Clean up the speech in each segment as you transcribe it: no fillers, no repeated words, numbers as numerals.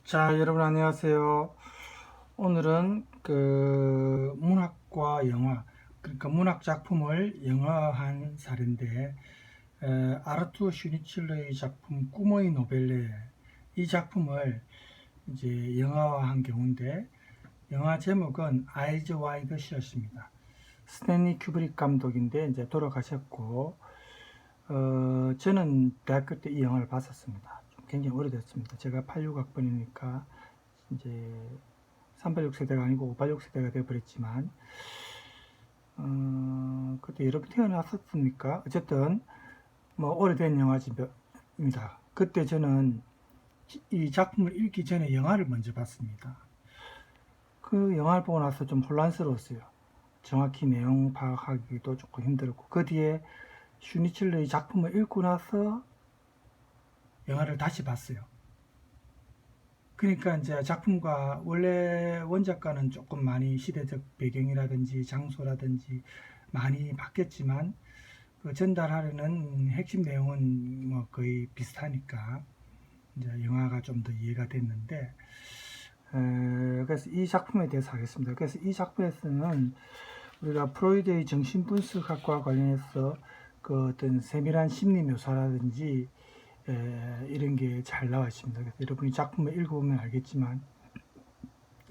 자, 여러분 안녕하세요. 오늘은 문학과 영화, 그러니까 문학 작품을 영화한 사례인데, 아르투 슈니칠러의 작품 꿈의 노벨레, 이 작품을 이제 영화화한 경우인데, 영화 제목은 아이즈 와이드 샷입니다. 스탠리 큐브릭 감독인데 이제 돌아가셨고, 저는 대학교 때 이 영화를 봤었습니다. 굉장히 오래됐습니다. 제가 86학번이니까 이제 386세대가 아니고 586세대가 되어버렸지만, 그때 여러분 태어났었습니까? 어쨌든 뭐 오래된 영화입니다. 그때 저는 이 작품을 읽기 전에 영화를 먼저 봤습니다. 그 영화를 보고 나서 좀 혼란스러웠어요. 정확히 내용 파악하기도 조금 힘들었고, 그 뒤에 슈니칠러의 작품을 읽고 나서 영화를 다시 봤어요. 그러니까 이제 작품과 원래 원작과는 조금 많이 시대적 배경이라든지 장소라든지 많이 바뀌었지만, 그 전달하려는 핵심 내용은 뭐 거의 비슷하니까 이제 영화가 좀 더 이해가 됐는데, 그래서 이 작품에 대해서 하겠습니다. 그래서 이 작품에서는 우리가 프로이드의 정신분석학과 관련해서 그 어떤 세밀한 심리 묘사라든지 이런 게 잘 나와 있습니다. 그래서 여러분이 작품을 읽어보면 알겠지만,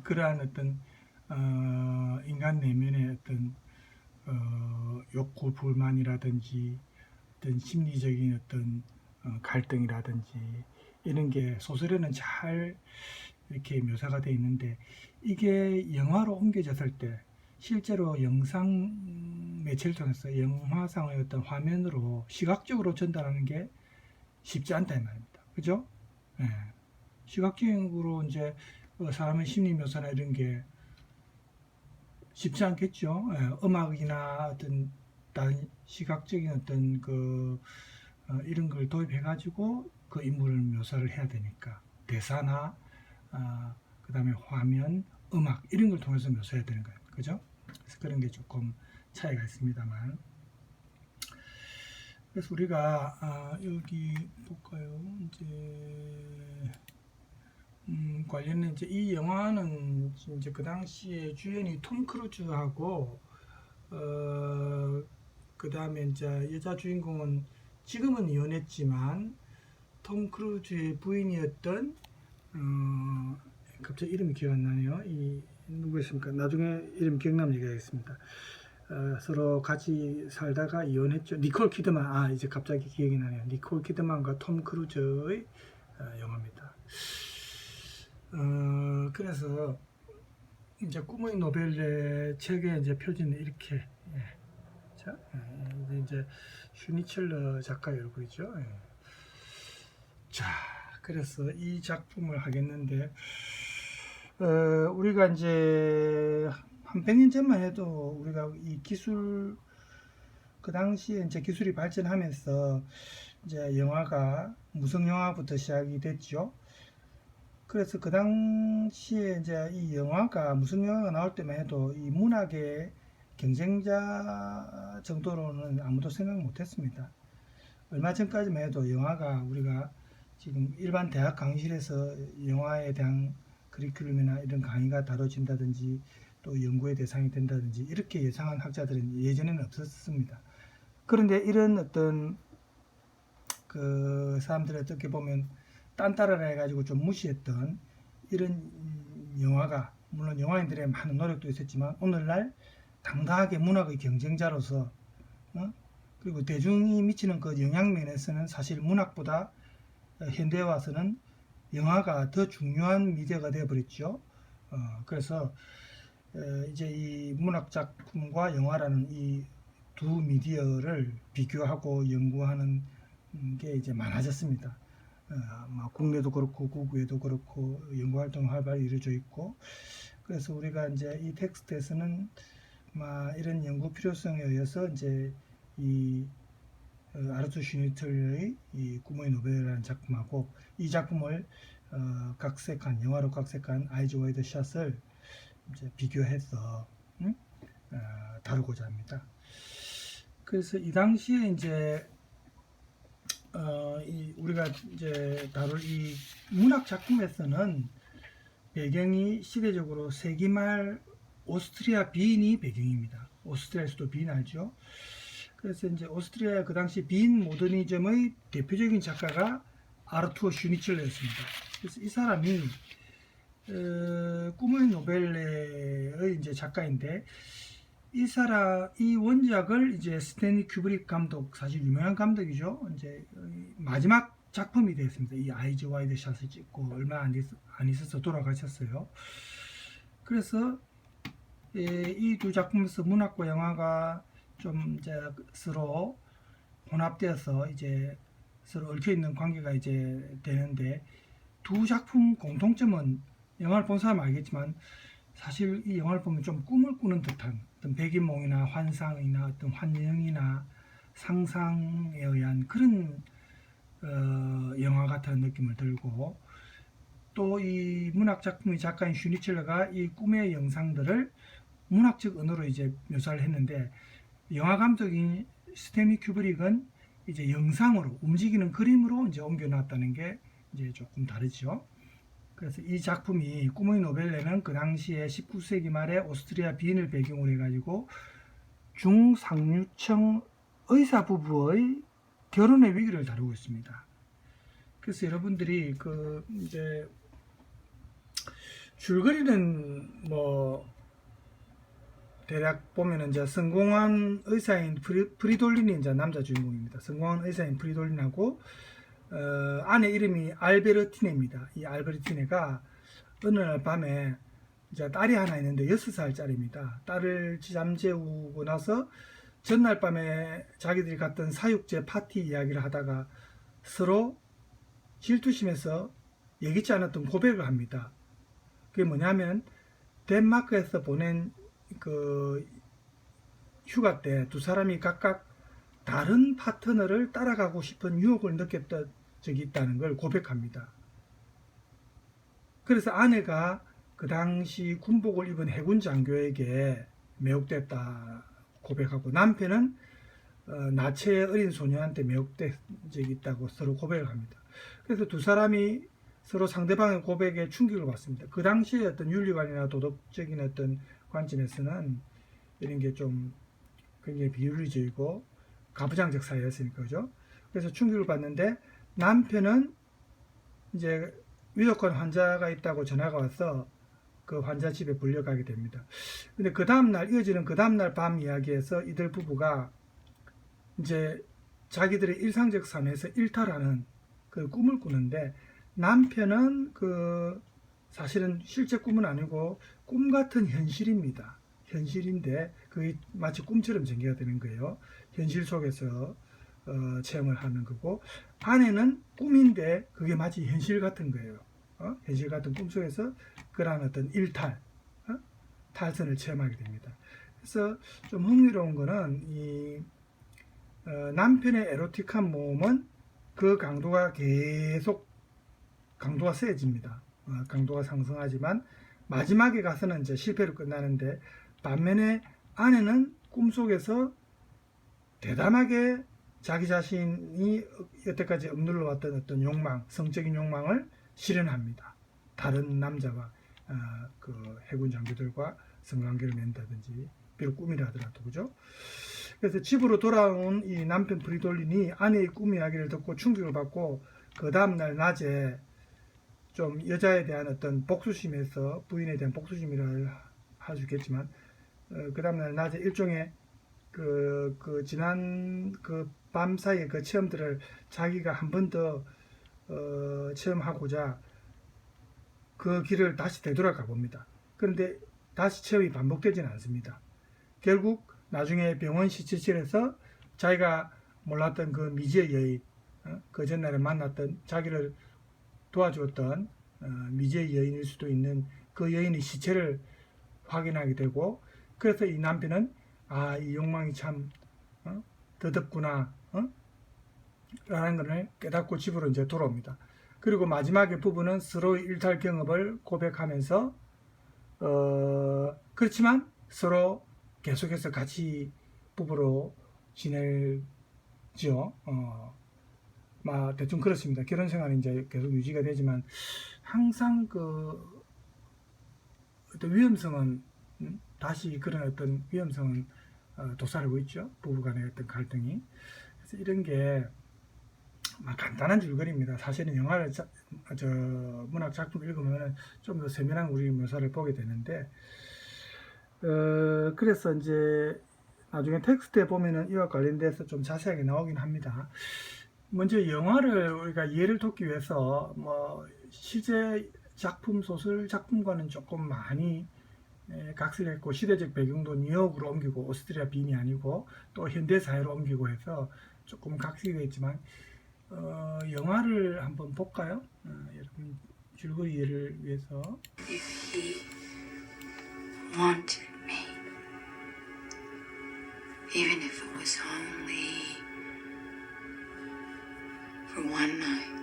그러한 어떤 인간 내면의 어떤 욕구 불만이라든지 어떤 심리적인 어떤 갈등이라든지 이런 게 소설에는 잘 이렇게 묘사가 되어 있는데, 이게 영화로 옮겨졌을 때 실제로 영상 매체를 통해서 영화상의 어떤 화면으로 시각적으로 전달하는 게 쉽지 않다 이 말입니다. 그죠? 예. 시각적으로 이제 사람의 심리 묘사나 이런 게 쉽지 않겠죠. 예. 음악이나 어떤 다른 시각적인 어떤 이런 걸 도입해 가지고 그 인물을 묘사를 해야 되니까 대사나 그다음에 화면, 음악 이런 걸 통해서 묘사해야 되는 거예요. 그죠? 그래서 그런 게 조금 차이가 있습니다만, 그래서 우리가 여기 볼까요? 이제 관련된 이제 이 영화는 이제 그 당시에 주연이 톰 크루즈하고 그 다음에 이제 여자 주인공은 지금은 이혼했지만 톰 크루즈의 부인이었던 갑자기 이름이 기억 안 나네요. 이 누구였습니까? 나중에 이름 기억나면 얘기하겠습니다. 서로 같이 살다가 이혼했죠. 니콜 키드만. 이제 갑자기 기억이 나네요. 니콜 키드만과 톰 크루즈의 영화입니다. 그래서 이제 꿈의 노벨의 책의 이제 표지는 이렇게, 자, 이제 슈니첼러 작가 얼굴이죠. 자, 그래서 이 작품을 하겠는데, 우리가 이제 한 100년 전만 해도 우리가 이 기술, 그 당시에 이제 기술이 발전하면서 이제 영화가 무성 영화부터 시작이 됐죠. 그래서 그 당시에 이제 이 영화가 무슨 영화가 나올 때만 해도 이 문학의 경쟁자 정도로는 아무도 생각 못 했습니다. 얼마 전까지만 해도 영화가 우리가 지금 일반 대학 강의실에서 영화에 대한 커리큘럼이나 이런 강의가 다뤄진다든지 또 연구의 대상이 된다든지 이렇게 예상한 학자들은 예전에는 없었습니다. 그런데 이런 어떤 그 사람들이 어떻게 보면 딴따라라 해가지고 좀 무시했던 이런 영화가, 물론 영화인들의 많은 노력도 있었지만 오늘날 당당하게 문학의 경쟁자로서 그리고 대중이 미치는 그 영향면에서는 사실 문학보다 현대에 와서는 영화가 더 중요한 미디어가 되어버렸죠. 그래서 이제 이 문학 작품과 영화라는 이 두 미디어를 비교하고 연구하는 게 이제 많아졌습니다. 국내도 그렇고 국외도 그렇고 연구 활동이 활발히 이루어져 있고, 그래서 우리가 이제 이 텍스트에서는 이런 연구 필요성에 의해서 이제 이 아르투 슈니틀의 이 꿈의 노벨이라는 작품하고 이 작품을 각색한 영화로 각색한 아이즈 와이드 샷을 이제 비교해서 다루고자 합니다. 그래서 이 당시에 이제 우리가 이제 다룰 이 문학 작품에서는 배경이 시대적으로 세기말 오스트리아 빈이 배경입니다. 오스트리아 수도 빈 알죠? 그래서 이제 오스트리아 그 당시 빈 모더니즘의 대표적인 작가가 아르투어 슈니첼러였습니다. 그래서 이 사람이 꿈의 노벨레의 이제 작가인데, 이 원작을 이제 스탠리 큐브릭 감독, 사실 유명한 감독이죠. 이제 마지막 작품이 되었습니다. 이 아이즈 와이드 샷을 찍고 얼마 안 있어서 돌아가셨어요. 그래서 이 두 작품에서 문학과 영화가 좀 이제 서로 혼합되어서 이제 서로 얽혀 있는 관계가 이제 되는데, 두 작품 공통점은 영화를 본 사람 알겠지만 사실 이 영화를 보면 좀 꿈을 꾸는 듯한 어떤 백인몽이나 환상이나 어떤 환영이나 상상에 의한 그런 영화 같은 느낌을 들고, 또 이 문학 작품의 작가인 슈니첼러가 이 꿈의 영상들을 문학적 언어로 이제 묘사를 했는데, 영화 감독인 스탠리 큐브릭은 이제 영상으로 움직이는 그림으로 이제 옮겨놨다는 게 이제 조금 다르죠. 그래서 이 작품이 꿈의 노벨레는 그 당시에 19세기 말에 오스트리아 빈을 배경으로 해가지고 중상류층 의사 부부의 결혼의 위기를 다루고 있습니다. 그래서 여러분들이 그 이제 줄거리는 뭐 대략 보면은 이제 성공한 의사인 프리돌린이 이제 남자 주인공입니다. 성공한 의사인 프리돌린하고 아내 이름이 알베르티네입니다. 이 알베르티네가 어느 날 밤에 이제 딸이 하나 있는데 6살짜리입니다. 딸을 잠재우고 나서 전날 밤에 자기들이 갔던 사육제 파티 이야기를 하다가 서로 질투심에서 예기치 않았던 고백을 합니다. 그게 뭐냐면 덴마크에서 보낸 그 휴가 때 두 사람이 각각 다른 파트너를 따라가고 싶은 유혹을 느꼈던 적이 있다는 걸 고백합니다. 그래서 아내가 그 당시 군복을 입은 해군 장교에게 매혹됐다 고백하고, 남편은 나체의 어린 소녀한테 매혹된 적이 있다고 서로 고백을 합니다. 그래서 두 사람이 서로 상대방의 고백에 충격을 받습니다. 그 당시의 어떤 윤리관이나 도덕적인 어떤 관점에서는 이런 게 좀 굉장히 비윤리적이고 가부장적 사이였으니까, 그죠? 그래서 충격을 받는데, 남편은 이제 위독한 환자가 있다고 전화가 와서 그 환자 집에 불려가게 됩니다. 근데 그 다음날, 이어지는 그 다음날 밤 이야기에서 이들 부부가 이제 자기들의 일상적 삶에서 일탈하는 그 꿈을 꾸는데, 남편은 그 사실은 실제 꿈은 아니고 꿈 같은 현실입니다. 현실인데 그게 마치 꿈처럼 전개가 되는 거예요. 현실 속에서 체험을 하는 거고, 아내는 꿈인데 그게 마치 현실 같은 거예요. 현실 같은 꿈속에서 그러한 어떤 일탈, 탈선을 체험하게 됩니다. 그래서 좀 흥미로운 거는 이 남편의 에로틱한 모험은 그 강도가 계속 강도가 세집니다. 강도가 상승하지만 마지막에 가서는 이제 실패로 끝나는데, 반면에 아내는 꿈속에서 대담하게 자기 자신이 여태까지 억눌러 왔던 어떤 욕망, 성적인 욕망을 실현합니다. 다른 남자와 그 해군 장교들과 성관계를 맺는다든지, 비록 꿈이라 하더라도, 그죠? 그래서 집으로 돌아온 이 남편 프리돌린이 아내의 꿈 이야기를 듣고 충격을 받고, 그 다음날 낮에 좀 여자에 대한 어떤 복수심에서, 부인에 대한 복수심이라 할 수 있겠지만, 그 다음날 낮에 일종의 지난 그 밤 사이의 그 체험들을 자기가 한 번 더 체험하고자 그 길을 다시 되돌아가 봅니다. 그런데 다시 체험이 반복되지는 않습니다. 결국 나중에 병원 시체실에서 자기가 몰랐던 그 미지의 여인, 그 전날에 만났던 자기를 도와주었던 미지의 여인일 수도 있는 그 여인의 시체를 확인하게 되고, 그래서 이 남편은 이 욕망이 참 더덥구나 라는 것을 깨닫고 집으로 이제 돌아옵니다. 그리고 마지막에 부부는 서로의 일탈 경험을 고백하면서 그렇지만 서로 계속해서 같이 부부로 지내죠. 대충 그렇습니다. 결혼 생활이 이제 계속 유지가 되지만, 항상 그 어떤 위험성은 다시 그런 어떤 위험성은 도사리고 있죠. 부부간의 어떤 갈등이. 그래서 이런 게 간단한 줄거리입니다. 사실은 영화를 문학 작품을 읽으면 좀 더 세밀한 우리 묘사를 보게 되는데 그래서 이제 나중에 텍스트에 보면은 이와 관련돼서 좀 자세하게 나오긴 합니다. 먼저 영화를 우리가 이해를 돕기 위해서 뭐 실제 작품 소설 작품과는 조금 많이 각색했고 시대적 배경도 뉴욕으로 옮기고 오스트리아 빈이 아니고 또 현대 사회로 옮기고 해서 조금 각색이 있지만 영화를 한번 볼까요? 여러분 줄거리 이해를 위해서. If he wanted me, even if it was only for one night.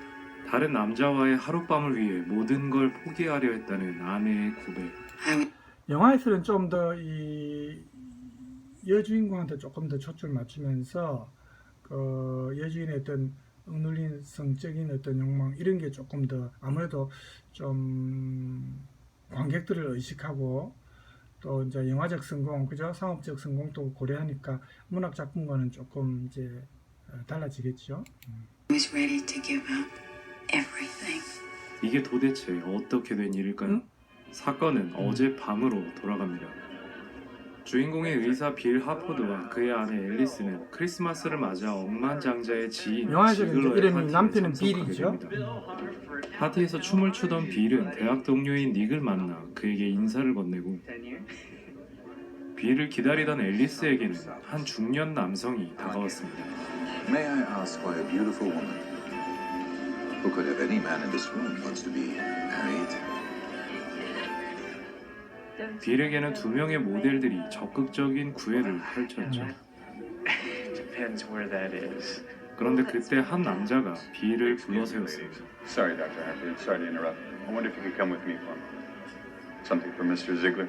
다른 남자와의 하룻밤을 위해 모든 걸 포기하려 했다는 아내의 고백. I would 영화에서는 좀 더 이 여주인공한테 조금 더 초점을 맞추면서 그 여주인의 어떤 억눌린 성적인 어떤 욕망 이런 게 조금 더 아무래도 좀 관객들을 의식하고 또 이제 영화적 성공, 그죠? 상업적 성공도 고려하니까 문학 작품과는 조금 이제 달라지겠죠. was ready to give up everything. 이게 도대체 어떻게 된 일일까요? 응? 사건은 어젯밤으로 돌아갑니다. 주인공의 의사 빌 하포드와 그의 아내 앨리스는 크리스마스를 맞아 억만장자의 지인 영화에서는 지글러의 이름이 파티에 남편은 참석하게 빌이죠. 됩니다. 파티에서 춤을 추던 빌은 대학 동료인 닉을 만나 그에게 인사를 건네고 빌을 기다리던 앨리스에게는 한 중년 남성이 다가왔습니다. May I ask why a beautiful woman, who could have any man in this room, wants to be married? 빌에게는 두 명의 모델들이 적극적인 구애를 펼쳤죠. Depends where that is. 그런데 그때 한 남자가 빌을 불러세웠습니다. Sorry, Dr. Harper. Sorry to interrupt. I wonder if you could come with me for something for Mr. Ziegler.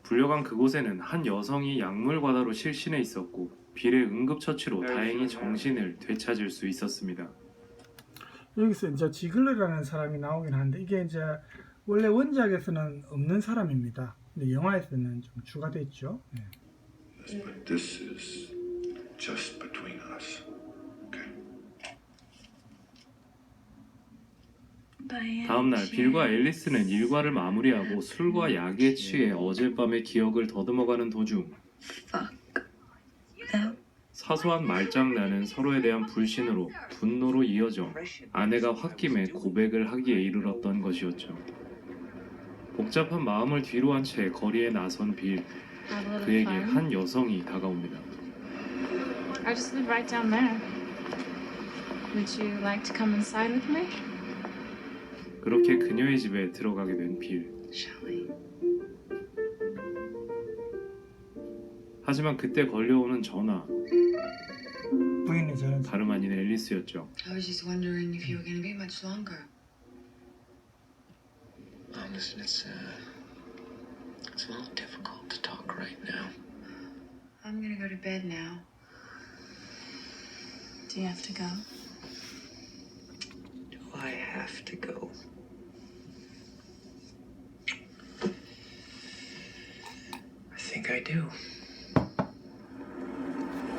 불려간 그곳에는 한 여성이 약물 과다로 실신해 있었고 빌의 응급처치로 다행히 정신을 되찾을 수 있었습니다. 여기서 이제 지글러라는 사람이 나오긴 하는데 이게 이제 원래 원작에서는 없는 사람입니다. 근데 영화에서는 좀 추가됐죠. 네. But this is just between us. 다음 날 빌과 앨리스는 일과를 마무리하고 술과 약에 취해 어젯밤의 기억을 더듬어가는 도중 Fuck them. 사소한 말장난은 서로에 대한 불신으로 분노로 이어져 아내가 홧김에 고백을 하기에 이르렀던 것이었죠. 복잡한 마음을 뒤로 한 채 거리에 나선 빌, 그에게 한 여성이 다가옵니다. I just live right down there. Would you like to come inside with me? 그렇게 그녀의 집에 들어가게 된 빌. Shall we? 하지만 그때 걸려오는 전화, 부인이 저는 다름 아닌 앨리스였죠. I was just wondering if you were going to be much longer. Listen, it's a little difficult to talk right now. I'm going to go to bed now. Do you have to go? Do I have to go? I think I do.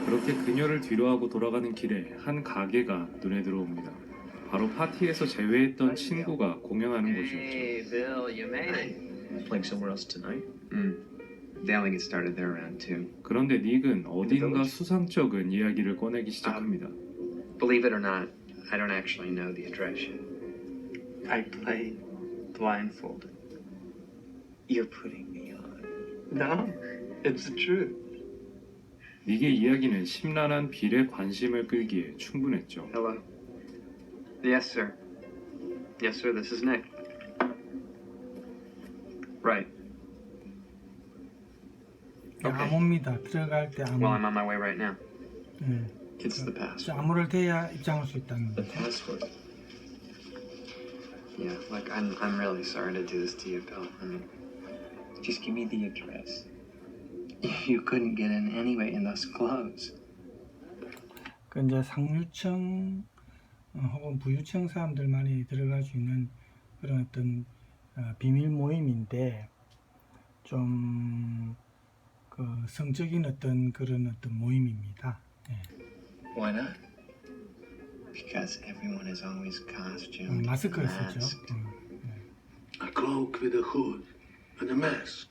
그렇게 그녀를 뒤로하고 돌아가는 길에 한 가게가 눈에 들어옵니다. 바로 파티에서 제외했던 친구가 공연하는 곳이었죠. Hey, Bill, you made it. Playing somewhere else tonight? They only get started there around 2. 그런데 닉은 어딘가 수상쩍은 이야기를 꺼내기 시작합니다. Believe it or not, I don't actually know the address yet. I played blindfolded. You're putting me on. No, it's the truth. 닉의 이야기는 심란한 빌의 관심을 끌기에 충분했죠. Hello. Yes, sir. Yes, sir. This is Nick. Right. 암호입니다. 들어갈 때 암호. Well, I'm on my way right now. 네. It's the password. 암호를 대야 입장할 수 있다는 The 거죠. password. Yeah, look, I'm really sorry to do this to you, Bill. I mean, just give me the address. You couldn't get in anyway in those clothes. 그 이제 상류층 혹은 부유층 사람들만이 들어갈 수 있는 그런 어떤 비밀 모임인데 좀 그 성적인 어떤 그런 어떤 모임입니다. 예. Why not? Because everyone is always costumed. 마스크를 쓰죠. masked. A cloak with a hood and a mask.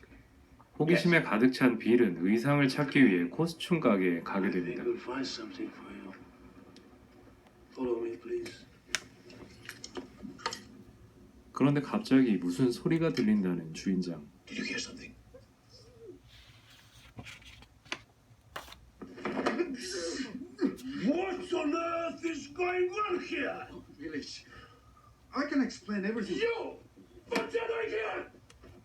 호기심에 가득 찬 빌은 의상을 찾기 위해 코스튬 가게에 가게 I think 됩니다. we'll find something for you. Follow me, please. 그런데 갑자기 무슨 소리가 들린다는 주인장. Did you hear something? What on earth is going on here? Village. I can explain everything. You! What did I hear?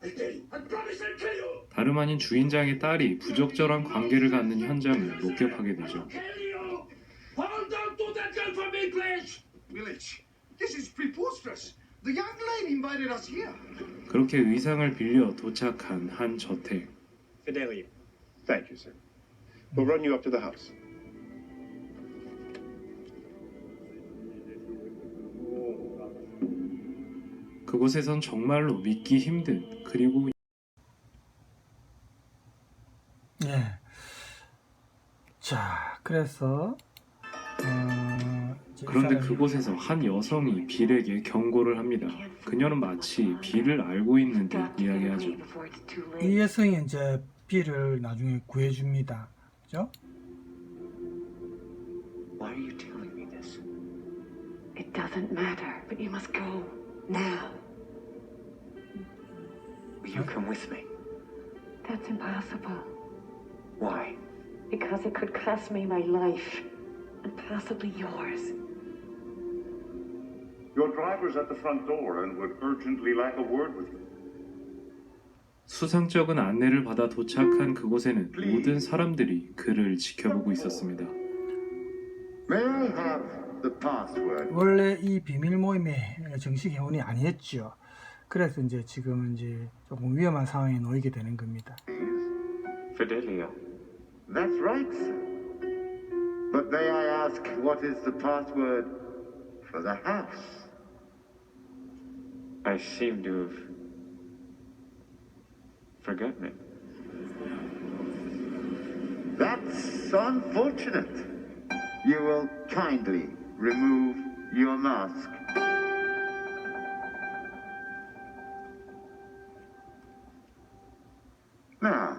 I tell you, I promise I'll kill you! 다름 아닌 주인장의 딸이 부적절한 관계를 갖는 현장을 목격하게 되죠. I'll kill you! Hold on to that gun for me, please! Village. This is preposterous. The young lady invited us here. 그렇게 의상을 빌려 도착한 한 저택. Fidelio. Thank you, sir. We'll run you up to the house. 그곳에선 정말로 믿기 힘든 그리고 예. 자, 그래서 이제 이 그런데 사람이 그곳에서 한 여성이 빌에게 경고를 합니다. 그녀는 마치 빌을 알고 있는 듯 이야기하죠. 이 여성이 이제 빌을 나중에 구해줍니다. 그죠? Why are you telling me this? It doesn't matter, but you must go now. Will you come with me? That's impossible. Why? Because it could cost me my life, and possibly yours. Your driver's at the front door and would urgently like a word with you. 수상쩍은 안내를 받아 도착한 그곳에는 모든 사람들이 그를 지켜보고 있었습니다. May I have the password? 원래 이 비밀 모임의 정식 회원이 아니었죠. 그래서 이제 지금 이제 조금 위험한 상황에 놓이게 되는 겁니다. Fidelio. That's right, sir. But may I ask what is the password for the house? I seem to have forgotten it. That's unfortunate. You will kindly remove your mask. Now,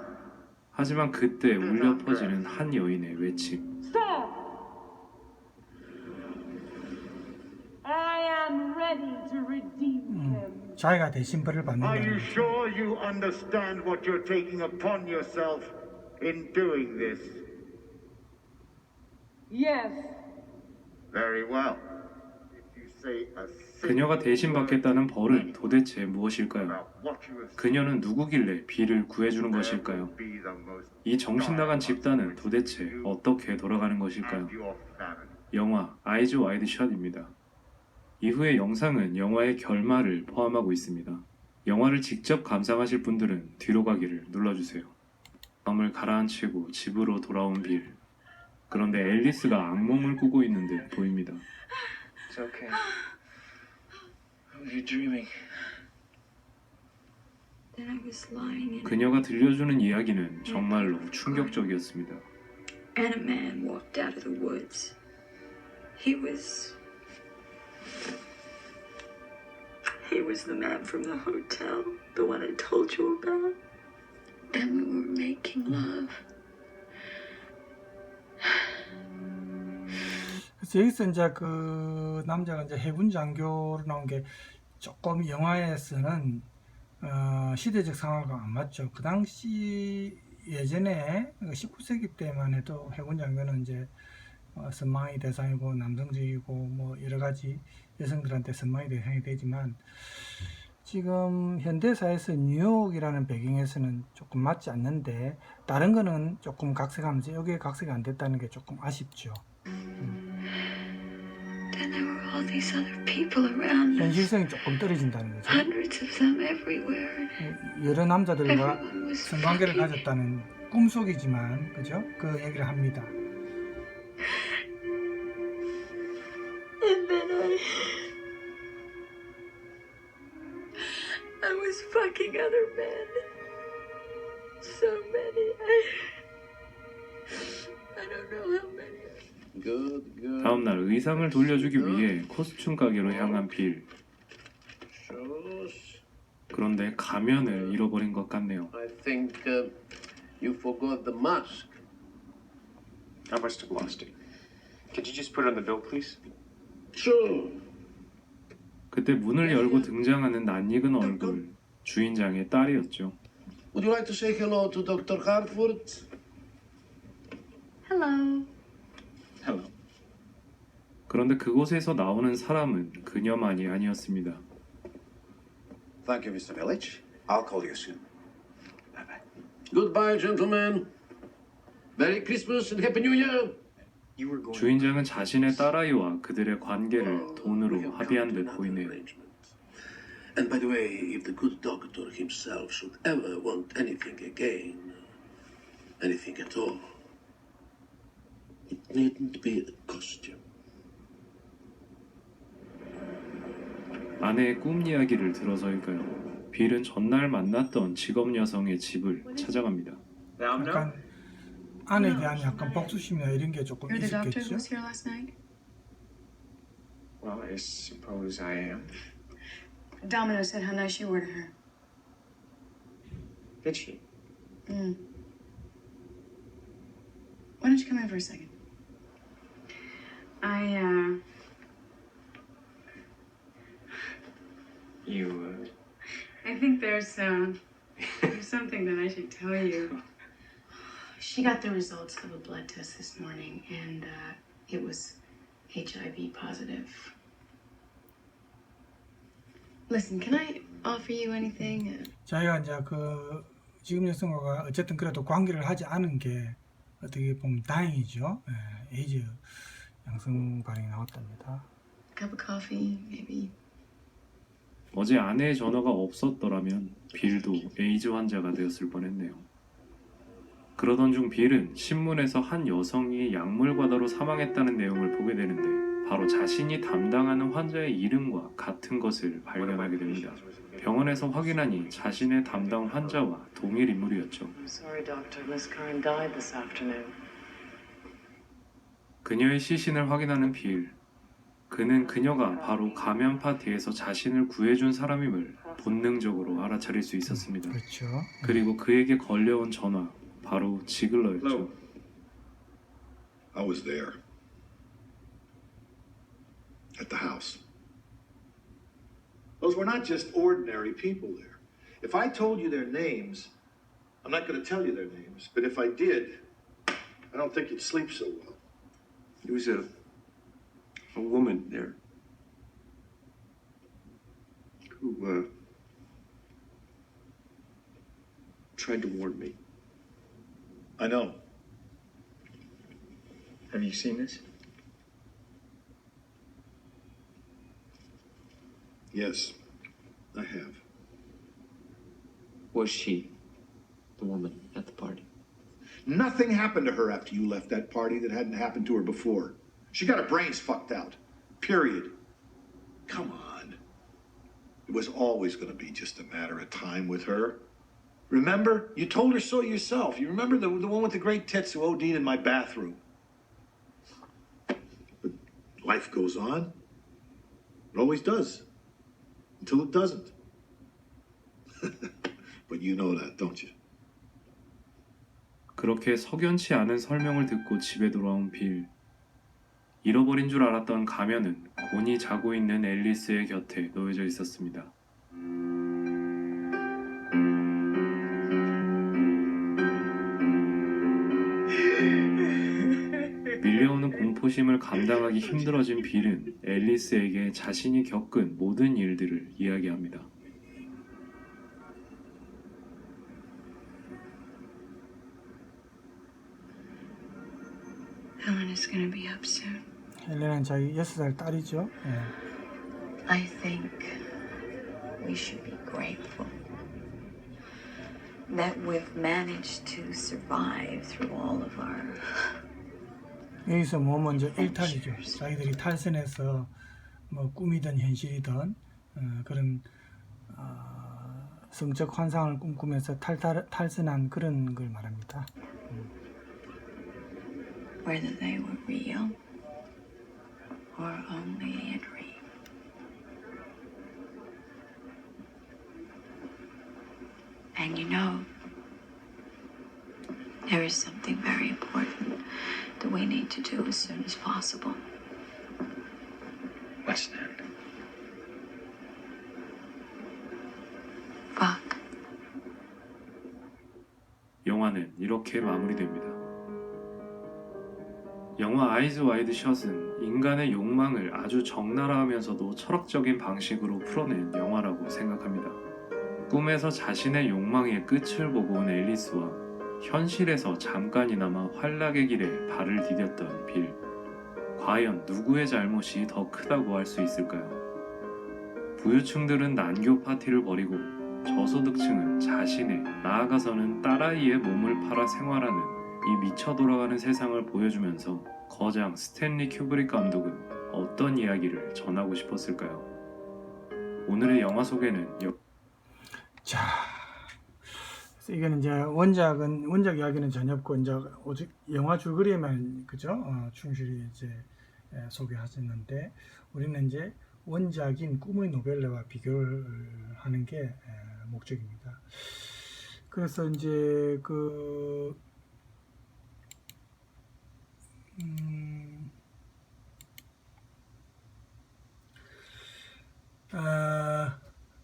하지만 그때 울려 퍼지는 한 여인의 외침. Stop! I am ready to redeem him. 자기가 대신 벌을 are 받는다는 you 거죠. sure you understand what you're taking upon yourself in doing this? Yes. Very well. If you say a 그녀가 대신 받겠다는 벌은 도대체 무엇일까요? about what you have 그녀는 누구길래 빌을 구해주는 것일까요? be the most 이 정신나간 집단은 도대체 어떻게 돌아가는 것일까요? and your family. 영화 아이즈 와이드 샷입니다. 이후의 영상은 영화의 결말을 포함하고 있습니다. 영화를 직접 감상하실 분들은 뒤로 가기를 눌러주세요. 마음을 가라앉히고 집으로 돌아온 빌. 그런데 앨리스가 악몽을 꾸고 있는 듯 보입니다. It's okay. What were you dreaming? Then I was lying in 그녀가 들려주는 이야기는 정말로 충격적이었습니다. and a man walked out of the woods. He was the man from the hotel, the one I told you about. And we were making love. 그래서 여기서 이제 그 남자가 이제 해군 장교로 나온 게 조금 영화에서는 시대적 상황과 안 맞죠. 그 당시 예전에 19세기 때만 해도 해군 장교는 이제 선망의 대상이고 남성적이고 뭐 여러 가지 여성들한테 선망의 대상이 되지만 지금 현대사에서 뉴욕이라는 배경에서는 조금 맞지 않는데 다른 거는 조금 각색하면서 여기에 각색이 안 됐다는 게 조금 아쉽죠. Then there were all these other people around us. 현실성이 조금 떨어진다는 거죠. Hundreds of them everywhere. 여러 남자들과 Everyone was 성관계를 fucking. 가졌다는 꿈속이지만 그죠? 그 얘기를 합니다. And then I was fucking other men. So many. I don't know how many. Good, good. 다음 날 의상을 돌려주기 위해 코스튬 가게로 향한 빌. 그런데 가면을 잃어버린 것 같네요. I think you forgot the mask. I must have lost it. Could you just put it on the bill, please? Sure. 그때 문을 열고 등장하는 낯익은 얼굴, 주인장의 딸이었죠. Would you like to say hello to Dr. Hartford? Hello. Hello. 그런데 그곳에서 나오는 사람은 그녀만이 아니었습니다. Thank you, Mr. Village. I'll call you soon. Bye-bye. Goodbye, gentlemen. Merry Christmas and Happy New Year. You were going. 주인장은 자신의 딸아이와 그들의 관계를 돈으로 합의한 듯 보이네요. And by the way, if the good doctor himself should ever want anything again, anything at all, it needn't be a costume. 아내의 꿈 이야기를 들어서일까요? 빌은 전날 만났던 직업 여성의 집을 찾아갑니다. 약간 아내에 대한 약간 복수심이나 이런 게 조금 You're the doctor who 있었겠죠. was here last night? Well, I suppose I am. Domino said how nice you were to her. Did she? Mm. Why don't you come in for a second? I think there's something that I should tell you. She got the results of a blood test this morning, and it was HIV positive. Listen, can I offer you anything? 자기가 이제 그 지금 여성과 어쨌든 그래도 관계를 하지 않은 게 어떻게 보면 다행이죠. 예, 에이즈 양성 반응이 나왔답니다. A cup of coffee, maybe. 어제 아내의 전화가 없었더라면 빌도 에이즈 환자가 되었을 뻔했네요. 그러던 중 빌은 신문에서 한 여성이 약물 과다로 사망했다는 내용을 보게 되는데 바로 자신이 담당하는 환자의 이름과 같은 것을 발견하게 됩니다. 병원에서 확인하니 자신의 담당 환자와 동일 인물이었죠. I'm sorry, Doctor. Miss Curran died this afternoon. 그녀의 시신을 확인하는 빌. 그는 그녀가 바로 가면 파티에서 자신을 구해준 사람임을 본능적으로 알아차릴 수 있었습니다. 그렇죠. 그리고 그에게 걸려온 전화, 바로 지글러였죠. I was there. At the house. Those were not just ordinary people there. If I told you their names, I'm not going to tell you their names, but if I did, I don't think you'd sleep so well. There was a woman there who tried to warn me. I know. Have you seen this? Yes, I have. Was she the woman at the party? Nothing happened to her after you left that party that hadn't happened to her before. She got her brains fucked out. Period. Come on. It was always going to be just a matter of time with her. Remember? You told her so yourself. You remember the one with the great tits who OD'd in my bathroom? But life goes on. It always does. Until it doesn't. But you know that, don't you? 그렇게 석연치 않은 설명을 듣고 집에 돌아온 빌. 잃어버린 줄 알았던 가면은 곤히 자고 있는 앨리스의 곁에 놓여져 있었습니다. 밀려오는 공포심을 감당하기 힘들어진 빌은 앨리스에게 자신이 겪은 모든 일들을 이야기합니다. Helen is going to be up soon. 헬레나는 자기 6살 딸이죠. 예. I think we should be grateful that we've managed to survive through all of our. 여기서 뭐 먼저 일탈이죠. 자기들이 탈선해서 뭐 꿈이든 현실이든 그런 성적 환상을 꿈꾸면서 탈선한 그런 걸 말합니다. Whether they were real or only a dream. And you know, there is something very important that we need to do as soon as possible. What's that? Fuck. 영화는 이렇게 마무리됩니다. 영화 아이즈 와이드 셧은 인간의 욕망을 아주 적나라하면서도 철학적인 방식으로 풀어낸 영화라고 생각합니다. 꿈에서 자신의 욕망의 끝을 보고 온 앨리스와 현실에서 잠깐이나마 활락의 길에 발을 디뎠던 빌. 과연 누구의 잘못이 더 크다고 할 수 있을까요? 부유층들은 난교 파티를 벌이고 저소득층은 자신의, 나아가서는 딸아이의 몸을 팔아 생활하는 이 미쳐 돌아가는 세상을 보여주면서 거장 스탠리 큐브릭 감독은 어떤 이야기를 전하고 싶었을까요? 오늘의 영화 소개는 자, 그래서 이거는 이제 원작 이야기는 전혀 없고 이제 오직 영화 줄거리에만 그죠? 충실히 이제 소개하셨는데 우리는 이제 원작인 꿈의 노벨레와 비교를 하는 게 목적입니다. 그래서 이제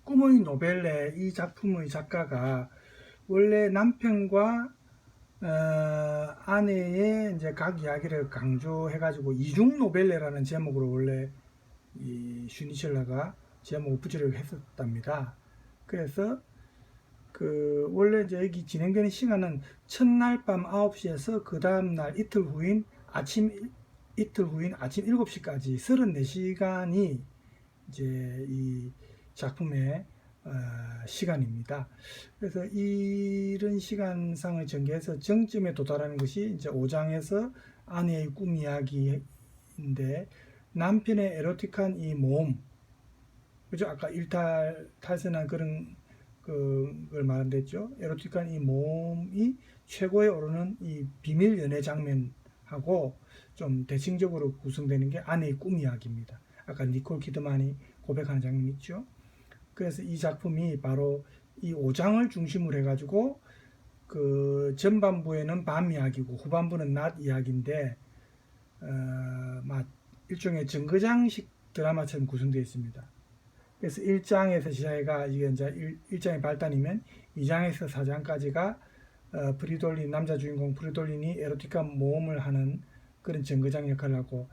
꿈의 노벨레 이 작품의 작가가 원래 남편과 아내의 이제 각 이야기를 강조해가지고 이중 노벨레라는 제목으로 원래 이 슈니첼러가 제목을 붙이려고 했었답니다. 그래서 원래 이제 여기 진행되는 시간은 첫날 밤 9시에서 그 다음날 이틀 후인 아침 7시까지 34시간이 이제 이 작품의 시간입니다. 그래서 이런 시간상을 전개해서 정점에 도달하는 것이 이제 5장에서 아내의 꿈 이야기인데 남편의 에로틱한 이 모험, 그죠? 아까 탈선한 그런 걸 말한댔죠. 에로틱한 이 모험이 최고에 오르는 이 비밀 연애 장면하고 좀 대칭적으로 구성되는 게 아내의 꿈 이야기입니다. 아까 니콜 키드만이 고백하는 장면 있죠. 그래서 이 작품이 바로 이 5장을 중심으로 해가지고 그 전반부에는 밤 이야기고 후반부는 낮 이야기인데 일종의 정거장식 드라마처럼 구성되어 있습니다. 그래서 1장에서 시작해가 이게 이제 1장의 발단이면 2장에서 4장까지가 프리돌린 남자 주인공 프리돌린이 에로틱한 모험을 하는 그런 정거장 역할을 하고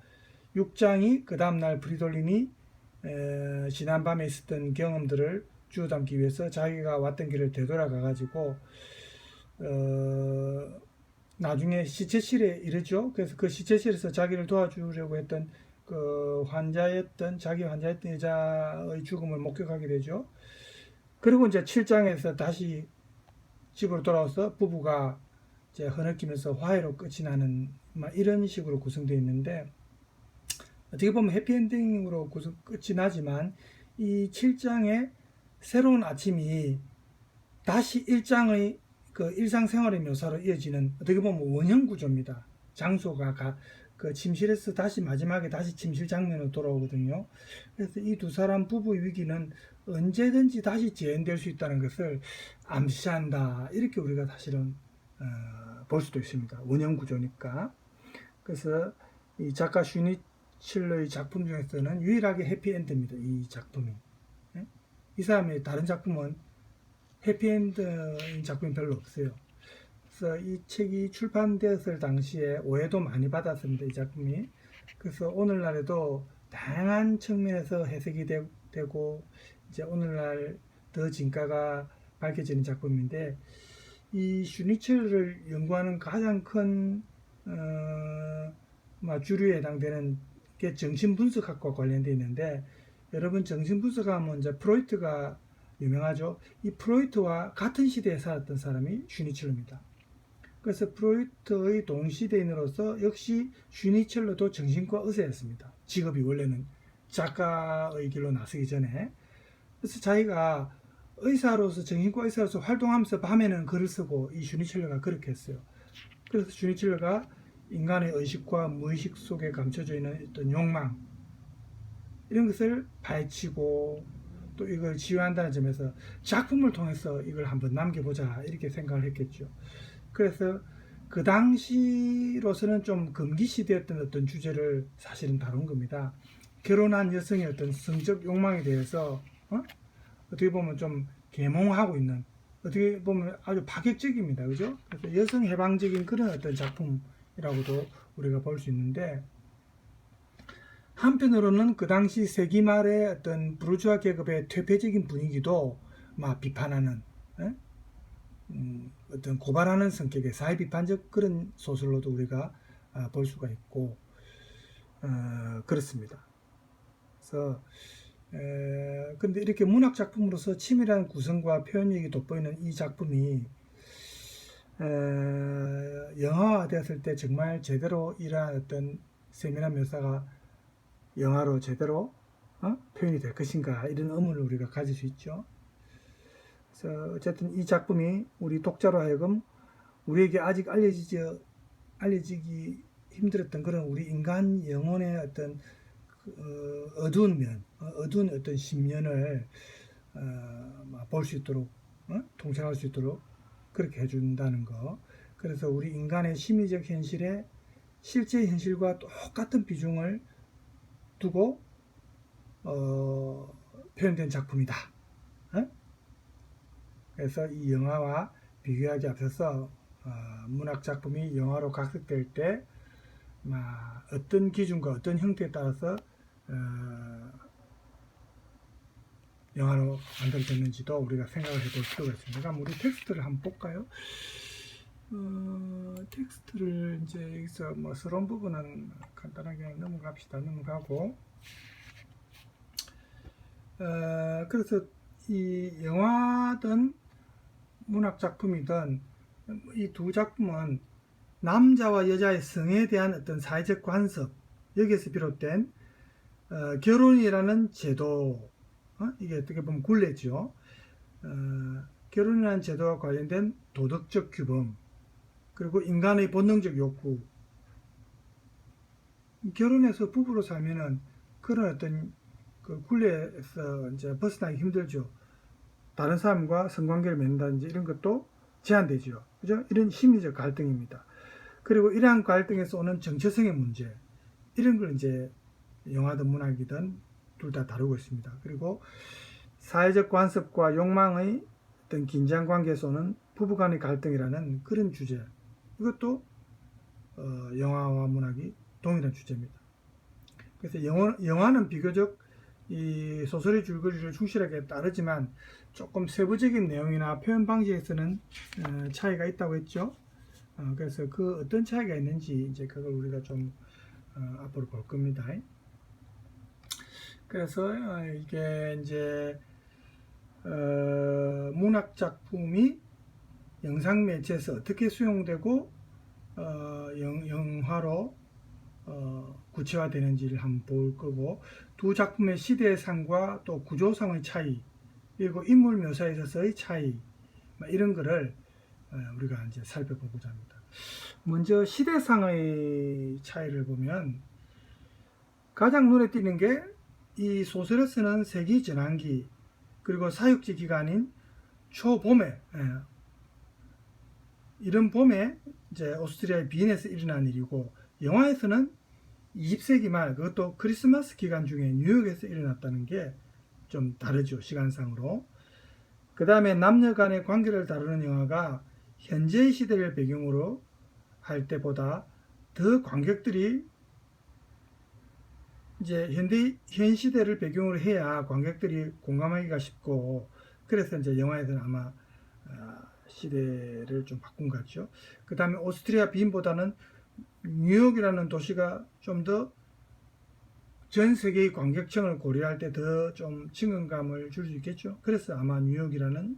6장이 그 다음날 프리돌린이 지난밤에 있었던 경험들을 주워 담기 위해서 자기가 왔던 길을 되돌아가 가지고 나중에 시체실에 이르죠. 그래서 그 시체실에서 자기를 도와주려고 했던 자기 환자였던 여자의 죽음을 목격하게 되죠. 그리고 이제 7장에서 다시 집으로 돌아와서 부부가 이제 흐느끼면서 화해로 끝이 나는 이런 식으로 구성되어 있는데 어떻게 보면 해피엔딩으로 끝이 나지만 이 7장의 새로운 아침이 다시 1장의 그 일상생활의 묘사로 이어지는 어떻게 보면 원형 구조입니다. 장소가 그 침실에서 다시 마지막에 다시 침실 장면으로 돌아오거든요. 그래서 이 두 사람 부부의 위기는 언제든지 다시 재현될 수 있다는 것을 암시한다. 이렇게 우리가 사실은 볼 수도 있습니다. 원형 구조니까. 그래서 이 작가 슈니첼러의 작품 중에서는 유일하게 해피엔드입니다. 이 작품이. 이 사람의 다른 작품은 해피엔드인 작품이 별로 없어요. 그래서 이 책이 출판되었을 당시에 오해도 많이 받았습니다. 이 작품이. 그래서 오늘날에도 다양한 측면에서 해석이 되고 이제 오늘날 더 진가가 밝혀지는 작품인데 이 슈니첼러를 연구하는 가장 큰 주류에 해당되는 게 정신분석학과 관련되어 있는데 여러분 정신분석하면 이제 프로이트가 유명하죠. 이 프로이트와 같은 시대에 살았던 사람이 슈니첼러입니다. 그래서 프로이트의 동시대인으로서 역시 슈니첼러도 정신과 의사였습니다. 직업이 원래는 작가의 길로 나서기 전에. 그래서 자기가 의사로서 정신과 의사로서 활동하면서 밤에는 글을 쓰고 이 슈니첼러가 그렇게 했어요. 그래서 슈니첼러가 인간의 의식과 무의식 속에 감춰져 있는 어떤 욕망 이런 것을 파헤치고 또 이걸 치유한다는 점에서 작품을 통해서 이걸 한번 남겨보자 이렇게 생각을 했겠죠. 그래서 그 당시로서는 좀 금기시되었던 어떤 주제를 사실은 다룬 겁니다. 결혼한 여성의 어떤 성적 욕망에 대해서 어떻게 보면 좀 계몽하고 있는, 어떻게 보면 아주 파격적입니다. 그죠? 그래서 여성 해방적인 그런 어떤 작품이라고도 우리가 볼 수 있는데, 한편으로는 그 당시 세기 말의 어떤 부르주아 계급의 퇴폐적인 분위기도 막 비판하는, 어떤 고발하는 성격의 사회 비판적 그런 소설로도 우리가 볼 수가 있고, 그렇습니다. 그래서 근데 이렇게 문학 작품으로서 치밀한 구성과 표현력이 돋보이는 이 작품이 영화화되었을 때 정말 제대로 이러한 어떤 세밀한 묘사가 영화로 제대로 표현이 될 것인가, 이런 의문을 우리가 가질 수 있죠. 그래서 어쨌든 이 작품이 우리 독자로 하여금 우리에게 아직 알려지기 힘들었던 그런 우리 인간 영혼의 어떤 어두운 면, 어두운 어떤 심연을 볼 수 있도록, 통찰할 수 있도록 그렇게 해준다는 거. 그래서 우리 인간의 심리적 현실에 실제 현실과 똑같은 비중을 두고 표현된 작품이다. 그래서 이 영화와 비교하기 앞서서 문학 작품이 영화로 각색될 때 어떤 기준과 어떤 형태에 따라서 영화로 만들어졌는지도 우리가 생각을 해볼 필요가 있습니다. 그럼 우리 텍스트를 한번 볼까요? 텍스트를 이제 여기서 뭐 서론 부분은 간단하게 넘어가고, 그래서 이 영화든 문학 작품이든 이 두 작품은 남자와 여자의 성에 대한 어떤 사회적 관습, 여기에서 비롯된 결혼이라는 제도, 이게 어떻게 보면 굴레죠. 결혼이라는 제도와 관련된 도덕적 규범, 그리고 인간의 본능적 욕구. 결혼해서 부부로 살면은 그런 어떤 그 굴레에서 이제 벗어나기 힘들죠. 다른 사람과 성관계를 맺는다든지 이런 것도 제한되죠. 그죠? 이런 심리적 갈등입니다. 그리고 이러한 갈등에서 오는 정체성의 문제, 이런 걸 이제 영화든 문학이든 둘 다 다루고 있습니다. 그리고 사회적 관습과 욕망의 어떤 긴장 관계에서 오는 부부간의 갈등이라는 그런 주제, 이것도 영화와 문학이 동일한 주제입니다. 그래서 영화는 비교적 이 소설의 줄거리를 충실하게 따르지만 조금 세부적인 내용이나 표현 방식에서는 차이가 있다고 했죠. 그래서 그 어떤 차이가 있는지 이제 그걸 우리가 좀 앞으로 볼 겁니다. 그래서 이게 이제 문학 작품이 영상 매체에서 어떻게 수용되고 영화로 구체화되는지를 한번 볼 거고, 두 작품의 시대상과 또 구조상의 차이, 그리고 인물 묘사에 있어서의 차이, 이런 거를 우리가 이제 살펴보고자 합니다. 먼저 시대상의 차이를 보면 가장 눈에 띄는 게 이 소설에서는 세기 전환기, 그리고 사육지 기간인 초봄에, 이런 봄에 이제 오스트리아의 비엔에서 일어난 일이고, 영화에서는 20세기 말, 그것도 크리스마스 기간 중에 뉴욕에서 일어났다는 게 좀 다르죠, 시간상으로. 그 다음에 남녀 간의 관계를 다루는 영화가 현재의 시대를 배경으로 할 때보다 더 관객들이 이제 현 시대를 배경으로 해야 관객들이 공감하기가 쉽고, 그래서 이제 영화에서는 아마 시대를 좀 바꾼 것 같죠. 그 다음에 오스트리아 빈보다는 뉴욕이라는 도시가 좀 더 전 세계의 관객층을 고려할 때 더 좀 친근감을 줄 수 있겠죠. 그래서 아마 뉴욕이라는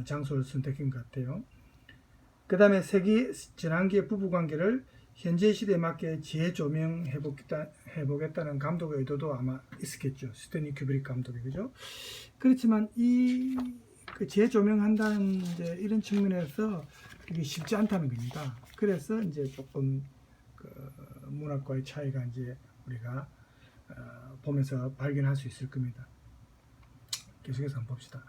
장소를 선택한 것 같아요. 그 다음에 세기 전환기의 부부관계를 현재 시대에 맞게 재조명해보겠다는 감독의 의도도 아마 있었겠죠. 스탠리 큐브릭 감독이, 그죠? 그렇지만 이 그 재조명한다는 이제 이런 측면에서 이게 쉽지 않다는 겁니다. 그래서 이제 조금 그 문학과의 차이가 이제 우리가 보면서 발견할 수 있을 겁니다. 계속해서 한번 봅시다.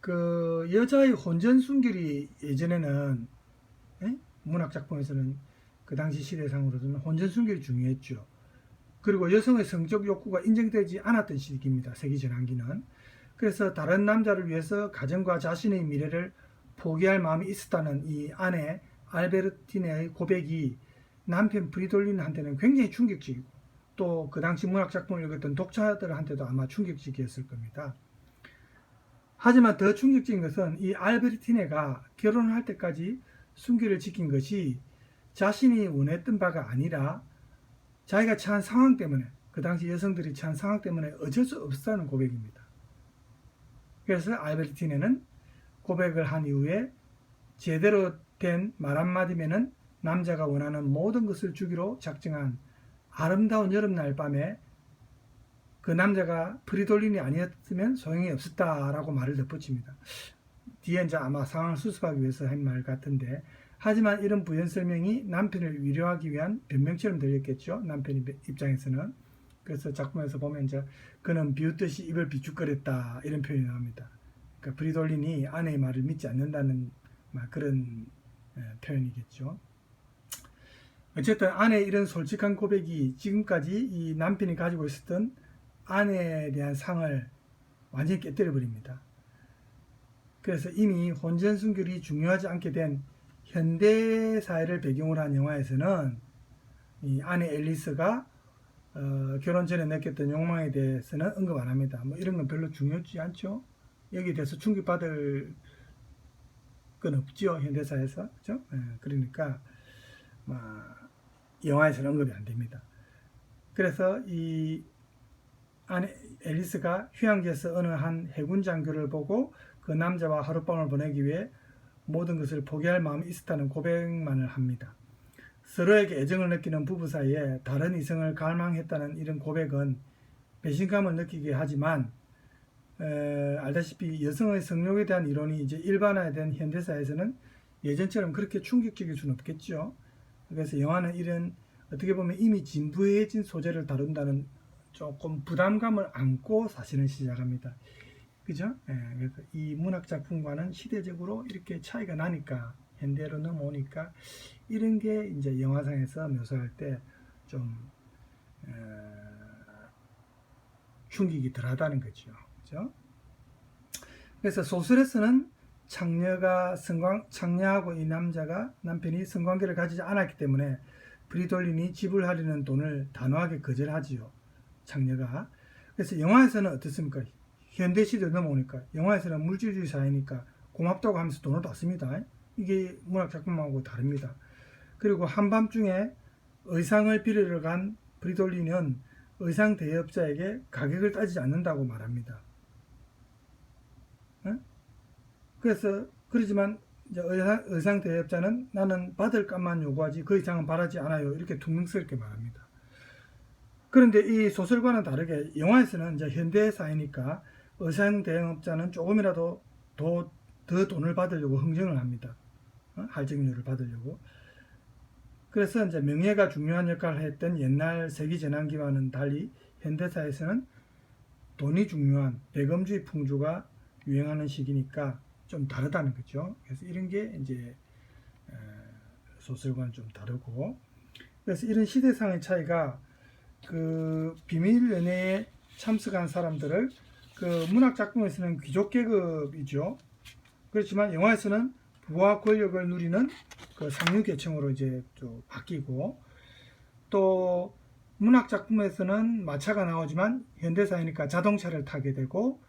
그 여자의 혼전 순결이 예전에는 문학 작품에서는 그 당시 시대상으로는 혼전 순결이 중요했죠. 그리고 여성의 성적 욕구가 인정되지 않았던 시기입니다. 세기 전환기는. 그래서 다른 남자를 위해서 가정과 자신의 미래를 포기할 마음이 있었다는 이 아내 알베르티네의 고백이 남편 프리돌린한테는 굉장히 충격적이고 또 그 당시 문학 작품을 읽었던 독자들한테도 아마 충격적이었을 겁니다. 하지만 더 충격적인 것은 이 알베르티네가 결혼을 할 때까지 순결을 지킨 것이 자신이 원했던 바가 아니라 자기가 처한 상황 때문에, 그 당시 여성들이 처한 상황 때문에 어쩔 수 없었다는 고백입니다. 그래서 알베르티네는 고백을 한 이후에 제대로 된 말 한마디면은 남자가 원하는 모든 것을 주기로 작정한 아름다운 여름날 밤에 그 남자가 프리돌린이 아니었으면 소용이 없었다라고 말을 덧붙입니다. 뒤에 이제 아마 상황을 수습하기 위해서 한 말 같은데, 하지만 이런 부연 설명이 남편을 위로하기 위한 변명처럼 들렸겠죠. 남편 입장에서는. 그래서 작품에서 보면 이제 그는 비웃듯이 입을 비축거렸다 이런 표현이 나옵니다. 그러니까 프리돌린이 아내의 말을 믿지 않는다는 그런 표현이겠죠. 어쨌든 아내의 이런 솔직한 고백이 지금까지 이 남편이 가지고 있었던 아내에 대한 상을 완전히 깨뜨려 버립니다. 그래서 이미 혼전 순결이 중요하지 않게 된 현대 사회를 배경으로 한 영화에서는 이 아내 앨리스가 결혼 전에 느꼈던 욕망에 대해서는 언급 안 합니다. 뭐 이런 건 별로 중요하지 않죠. 여기에 대해서 충격받을 건 없죠, 현대 사회에서. 그렇죠? 그러니까 영화에서는 언급이 안 됩니다. 그래서 이 아내 앨리스가 휴양지에서 어느 한 해군 장교를 보고 그 남자와 하룻밤을 보내기 위해 모든 것을 포기할 마음이 있었다는 고백만을 합니다. 서로에게 애정을 느끼는 부부 사이에 다른 이성을 갈망했다는 이런 고백은 배신감을 느끼게 하지만 알다시피 여성의 성욕에 대한 이론이 이제 일반화된 현대사에서는 예전처럼 그렇게 충격적일 수는 없겠죠. 그래서 영화는 이런 어떻게 보면 이미 진부해진 소재를 다룬다는 조금 부담감을 안고 사실은 시작합니다. 그죠? 그래서 이 문학 작품과는 시대적으로 이렇게 차이가 나니까 현대로 넘어오니까 이런 게 이제 영화상에서 묘사할 때 좀 충격이 덜하다는 거죠. 그죠? 그래서 소설에서는 창녀하고 이 남편이 성관계를 가지지 않았기 때문에 프리돌린이 지불하려는 돈을 단호하게 거절하지요. 창녀가. 그래서 영화에서는 어떻습니까? 현대시대로 넘어오니까 영화에서는 물질주의 사회니까 고맙다고 하면서 돈을 받습니다. 이게 문학 작품하고 다릅니다. 그리고 한밤중에 의상을 빌리러 간 프리돌린은 의상 대여업자에게 가격을 따지지 않는다고 말합니다. 그래서 그러지만 이제 의상 대여업자는 나는 받을 값만 요구하지 그 이상은 바라지 않아요. 이렇게 퉁명스럽게 말합니다. 그런데 이 소설과는 다르게 영화에서는 이제 현대 사회니까 의상 대여업자는 조금이라도 더 돈을 받으려고 흥정을 합니다. 할증료를 받으려고. 그래서 이제 명예가 중요한 역할을 했던 옛날 세기 전환기와는 달리 현대사에서는 돈이 중요한 배금주의 풍조가 유행하는 시기니까 좀 다르다는 거죠. 그래서 이런 게 이제 소설과는 좀 다르고, 그래서 이런 시대상의 차이가 그 비밀 연애에 참석한 사람들을 그 문학 작품에서는 귀족 계급이죠. 그렇지만 영화에서는 부와 권력을 누리는 그 상류 계층으로 이제 또 바뀌고, 또 문학 작품에서는 마차가 나오지만 현대사회니까 자동차를 타게 되고,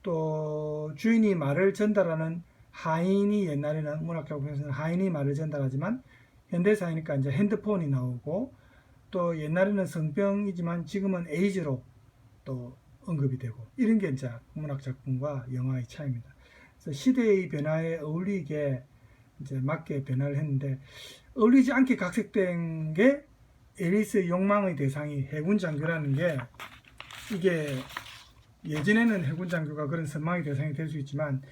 또 주인이 말을 전달하는 하인이 옛날에는 문학 작품에서는 하인이 말을 전달하지만 현대사회니까 이제 핸드폰이 나오고, 또 옛날에는 성병이지만 지금은 에이즈로 또 언급이 되고, 이런 게 이제 문학 작품과 영화의 차이입니다. 그래서 시대의 변화에 어울리게 이제 맞게 변화를 했는데, 어울리지 않게 각색된 게 앨리스의 욕망의 대상이 해군 장교라는 게, 이게 예전에는 해군 장교가 그런 선망의 대상이 될 수 있지만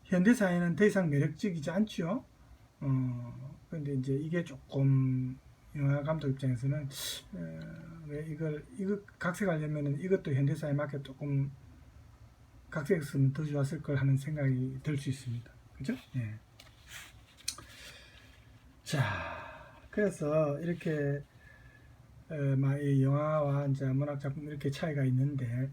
현대 사회는 더 이상 매력적이지 않죠. 그런데 이제 이게 조금 영화 감독 입장에서는 왜 이거 각색하려면은 이것도 현대 사회에 맞게 조금 각색했으면 더 좋았을 걸 하는 생각이 들 수 있습니다. 그죠? 예. 자, 그래서 이렇게 이 영화와 이제 문학 작품 이렇게 차이가 있는데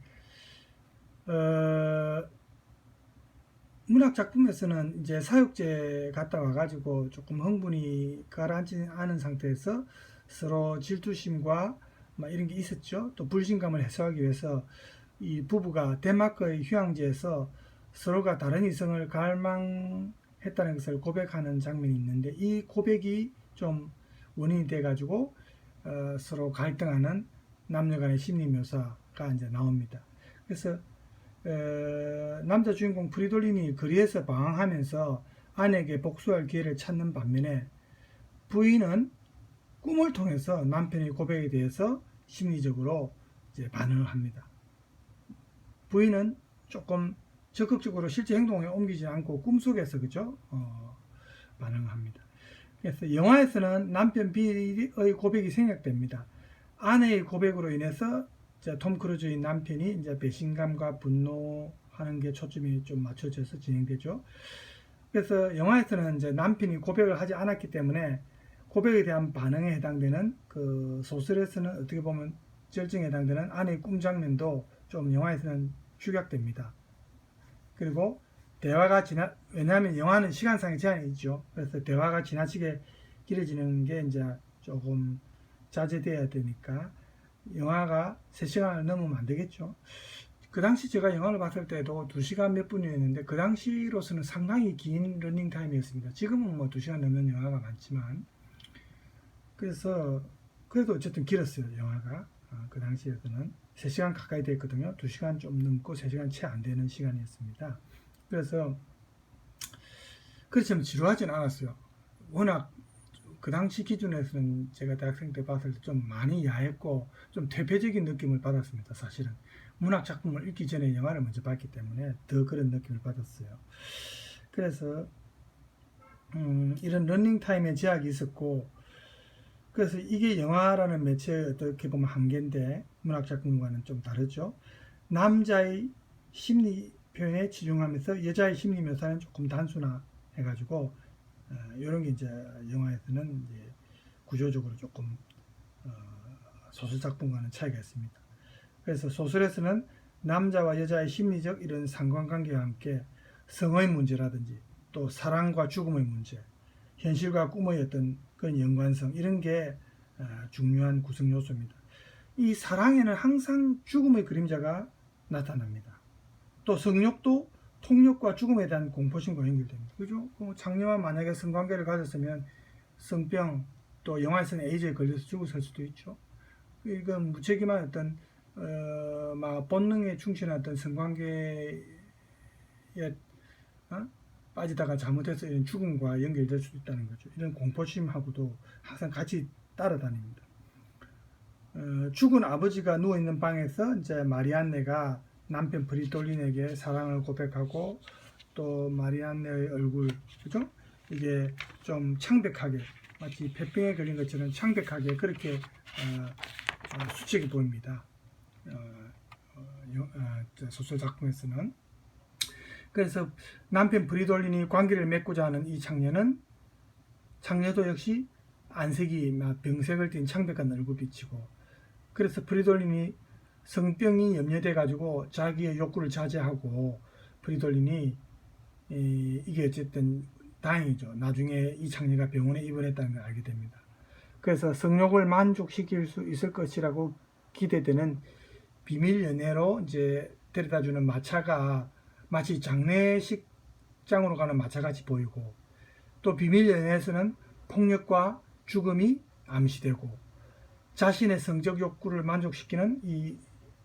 문학 작품에서는 이제 사육제 갔다 와가지고 조금 흥분이 가라앉지 않은 상태에서 서로 질투심과 이런 게 있었죠. 또 불신감을 해소하기 위해서 이 부부가 덴마크의 휴양지에서 서로가 다른 이성을 갈망했다는 것을 고백하는 장면이 있는데 이 고백이 좀 원인이 돼 가지고 서로 갈등하는 남녀 간의 심리 묘사가 이제 나옵니다. 그래서 남자 주인공 프리돌린이 거리에서 방황하면서 아내에게 복수할 기회를 찾는 반면에 부인은 꿈을 통해서 남편의 고백에 대해서 심리적으로 이제 반응을 합니다. 부인은 조금 적극적으로 실제 행동에 옮기지 않고 꿈속에서 그죠? 반응을 합니다. 그래서 영화에서는 남편 비의 고백이 생략됩니다. 아내의 고백으로 인해서 톰 크루즈의 남편이 이제 배신감과 분노하는 게 초점이 좀 맞춰져서 진행되죠. 그래서 영화에서는 이제 남편이 고백을 하지 않았기 때문에 고백에 대한 반응에 해당되는 그 소설에서는 어떻게 보면 절정에 해당되는 아내의 꿈 장면도 좀 영화에서는 축약됩니다. 그리고 대화가 왜냐하면 영화는 시간상의 제한이 있죠. 그래서 대화가 지나치게 길어지는 게 이제 조금 자제돼야 되니까 영화가 3시간을 넘으면 안 되겠죠. 그 당시 제가 영화를 봤을 때도 2시간 몇 분이었는데 그 당시로서는 상당히 긴 러닝타임이었습니다. 지금은 뭐 2시간 넘는 영화가 많지만 그래서 그래도 어쨌든 길었어요. 영화가 그 당시에서는 3시간 가까이 됐거든요. 2시간 좀 넘고 3시간 채 안 되는 시간이었습니다. 그래서 그렇지만 지루하지는 않았어요. 워낙 그 당시 기준에서는 제가 대학생 때 봤을 때 좀 많이 야했고 좀 퇴폐적인 느낌을 받았습니다. 사실은 문학 작품을 읽기 전에 영화를 먼저 봤기 때문에 더 그런 느낌을 받았어요. 그래서 이런 러닝타임의 제약이 있었고 그래서 이게 영화라는 매체의 어떻게 보면 한계인데 문학 작품과는 좀 다르죠. 남자의 심리 표현에 치중하면서 여자의 심리 묘사는 조금 단순화해가지고 이런 게 이제 영화에서는 이제 구조적으로 조금 소설 작품과는 차이가 있습니다. 그래서 소설에서는 남자와 여자의 심리적 이런 상관관계와 함께 성의 문제라든지 또 사랑과 죽음의 문제, 현실과 꿈의 어떤 그런 연관성 이런 게 중요한 구성 요소입니다. 이 사랑에는 항상 죽음의 그림자가 나타납니다. 또 성욕도 통력과 죽음에 대한 공포심과 연결됩니다. 그죠? 장녀와 만약에 성관계를 가졌으면 성병 또 영화에서는 에이즈에 걸려서 죽었을 수도 있죠. 이건 무책임한 어떤 막 본능에 충실한 어떤 성관계에 빠지다가 잘못해서 이런 죽음과 연결될 수도 있다는 거죠. 이런 공포심하고도 항상 같이 따라다닙니다. 죽은 아버지가 누워있는 방에서 이제 마리안네가 남편 브리돌린에게 사랑을 고백하고 또 마리안네의 얼굴, 그죠? 이게 좀 창백하게 마치 폐병에 걸린 것처럼 창백하게 그렇게 수척해 보입니다. 소설 작품에서는. 그래서 남편 브리돌린이 관계를 맺고자 하는 이 장녀도 역시 안색이 병색을 띤 창백한 얼굴 비치고 그래서 브리돌린이 성병이 염려돼 가지고 자기의 욕구를 자제하고 브리돌린이 이게 어쨌든 다행이죠. 나중에 이 장녀가 병원에 입원했다는 걸 알게 됩니다. 그래서 성욕을 만족시킬 수 있을 것이라고 기대되는 비밀 연애로 이제 데려다주는 마차가 마치 장례식장으로 가는 마차같이 보이고 또 비밀 연애에서는 폭력과 죽음이 암시되고 자신의 성적 욕구를 만족시키는 이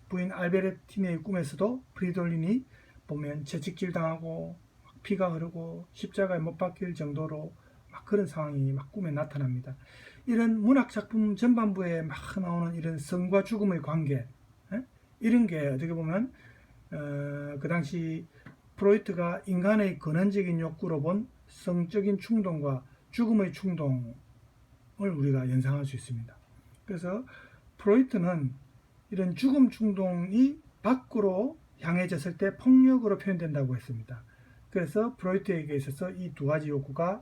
부인 알베르티네의 꿈에서도 브리돌린이 보면 채찍질 당하고 피가 흐르고 십자가에 못 박힐 정도로 막 그런 상황이 막 꿈에 나타납니다. 이런 문학 작품 전반부에 막 나오는 이런 성과 죽음의 관계, 이런 게 어떻게 보면 그 당시 프로이트가 인간의 근원적인 욕구로 본 성적인 충동과 죽음의 충동을 우리가 연상할 수 있습니다. 그래서 프로이트는 이런 죽음 충동이 밖으로 향해졌을 때 폭력으로 표현된다고 했습니다. 그래서 프로이트에게 있어서 이 두 가지 욕구가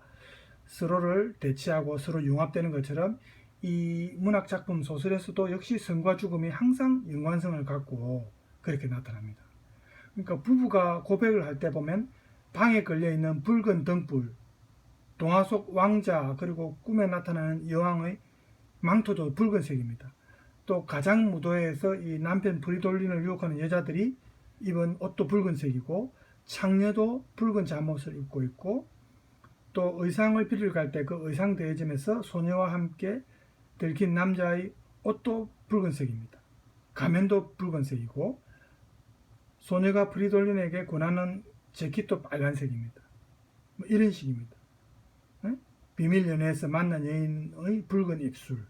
서로를 대치하고 서로 융합되는 것처럼 이 문학 작품 소설에서도 역시 성과 죽음이 항상 연관성을 갖고 그렇게 나타납니다. 그러니까 부부가 고백을 할 때 보면 방에 걸려있는 붉은 등불, 동화 속 왕자, 그리고 꿈에 나타나는 여왕의 망토도 붉은색입니다. 또 가장 무도회에서 이 남편 브리돌린을 유혹하는 여자들이 입은 옷도 붉은색이고 창녀도 붉은 잠옷을 입고 있고 또 의상을 빌리러 갈 때 그 의상 대여점에서 소녀와 함께 들킨 남자의 옷도 붉은색입니다. 가면도 붉은색이고 소녀가 브리돌린에게 권하는 재킷도 빨간색입니다. 뭐 이런 식입니다. 비밀 연애에서 만난 여인의 붉은 입술.